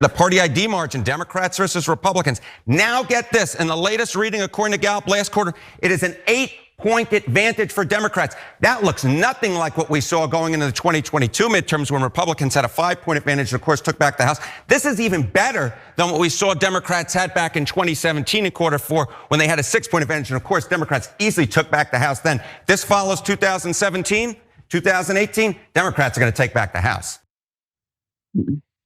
The party ID margin, Democrats versus Republicans. Now get this, in the latest reading, according to Gallup last quarter, it is an 8-point advantage for Democrats. That looks nothing like what we saw going into the 2022 midterms when Republicans had a 5-point advantage and of course took back the House. This is even better than what we saw Democrats had back in 2017 in quarter 4 when they had a 6-point advantage. And of course, Democrats easily took back the House then. This follows 2017, 2018, Democrats are going to take back the House.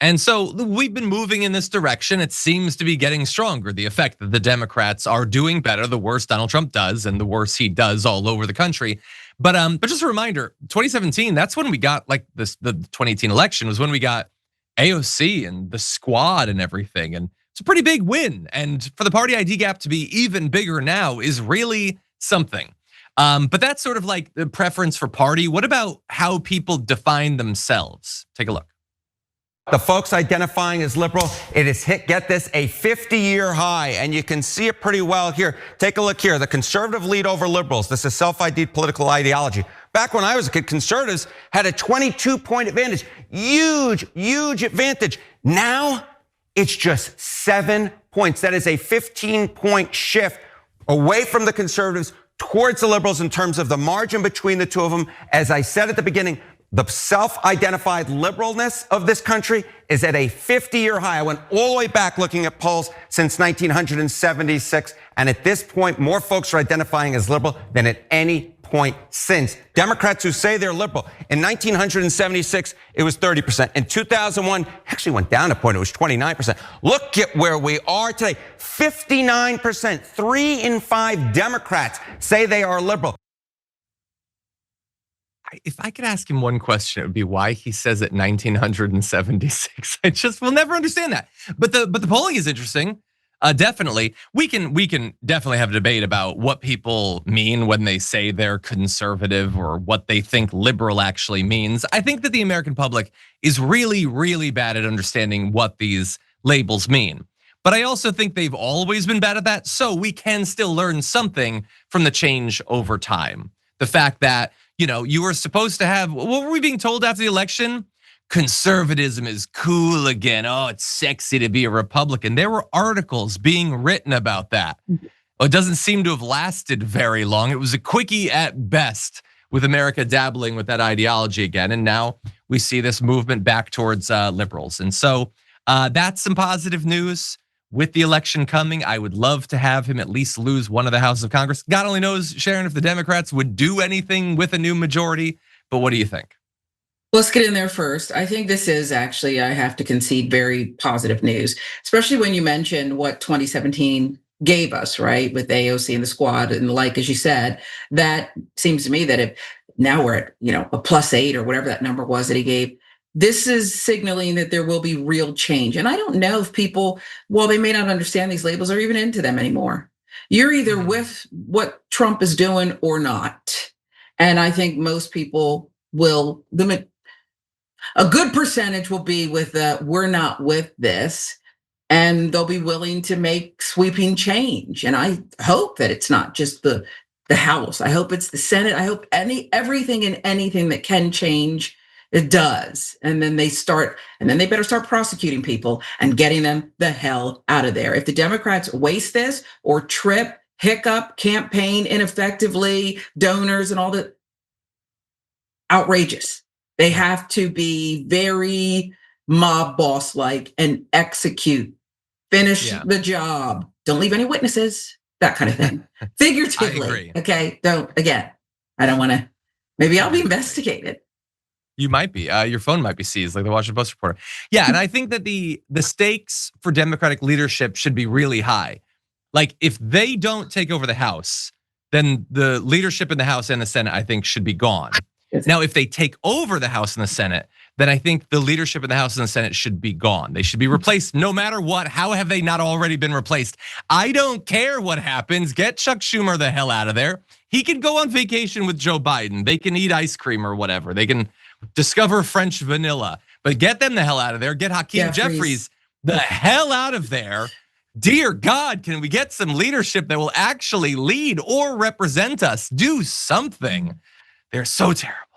And so we've been moving in this direction. It seems to be getting stronger. The effect that the Democrats are doing better, the worse Donald Trump does and the worse he does all over the country. But just a reminder, 2017, that's when we got like this, the 2018 election was when we got AOC and the squad and everything. And it's a pretty big win. And for the party ID gap to be even bigger now is really something. But that's sort of like the preference for party. What about how people define themselves? Take a look. The folks identifying as liberal, it has hit, get this, a 50-year high, and you can see it pretty well here. Take a look here, the conservative lead over liberals. This is self-ID'd political ideology. Back when I was a kid, conservatives had a 22-point advantage. Huge, huge advantage. Now, it's just 7 points. That is a 15-point shift away from the conservatives towards the liberals in terms of the margin between the two of them. As I said at the beginning, the self-identified liberalness of this country is at a 50-year high. I went all the way back looking at polls since 1976. And at this point, more folks are identifying as liberal than at any point since. Democrats who say they're liberal, in 1976, it was 30%. In 2001, actually went down a point, it was 29%. Look at where we are today, 59%. 3 in 5 Democrats say they are liberal. If I could ask him one question, it would be why he says it 1976. I just will never understand that. But the polling is interesting. Definitely, we can definitely have a debate about what people mean when they say they're conservative or what they think liberal actually means. I think that the American public is really, really bad at understanding what these labels mean. But I also think they've always been bad at that. So we can still learn something from the change over time. The fact that, you were supposed to have, what were we being told after the election? Conservatism is cool again. Oh, it's sexy to be a Republican. There were articles being written about that. Well, it doesn't seem to have lasted very long. It was a quickie at best with America dabbling with that ideology again. And now we see this movement back towards liberals. And so that's some positive news. With the election coming, I would love to have him at least lose one of the houses of Congress. God only knows, Sharon, if the Democrats would do anything with a new majority, but what do you think? Let's get in there first. I think this is actually, I have to concede, very positive news, especially when you mentioned what 2017 gave us, right? With AOC and the squad and the like, as you said, that seems to me that if now we're at, a +8 or whatever that number was that he gave, this is signaling that there will be real change. And I don't know if people, while they may not understand these labels, are even into them anymore. You're either with what Trump is doing or not. And I think most people will, a good percentage will be with we're not with this. And they'll be willing to make sweeping change. And I hope that it's not just the House. I hope it's the Senate. I hope everything and anything that can change, it does. And then they better start prosecuting people and getting them the hell out of there. If the Democrats waste this or trip, hiccup, campaign ineffectively, donors and all that, outrageous. They have to be very mob boss-like and execute, finish the job. Don't leave any witnesses, that kind of thing. Figuratively, okay? I don't wanna, maybe I'll be investigated. You might be, your phone might be seized like the Washington Post reporter. Yeah, and I think that the stakes for Democratic leadership should be really high. Like if they don't take over the House, then the leadership in the House and the Senate, I think, should be gone. Now, if they take over the House and the Senate, then I think the leadership in the House and the Senate should be gone. They should be replaced no matter what. How have they not already been replaced? I don't care what happens. Get Chuck Schumer the hell out of there. He can go on vacation with Joe Biden. They can eat ice cream or whatever. They can discover French vanilla, but get them the hell out of there. Get Hakeem Jeffries the hell out of there. Dear God, can we get some leadership that will actually lead or represent us? Do something. They're so terrible.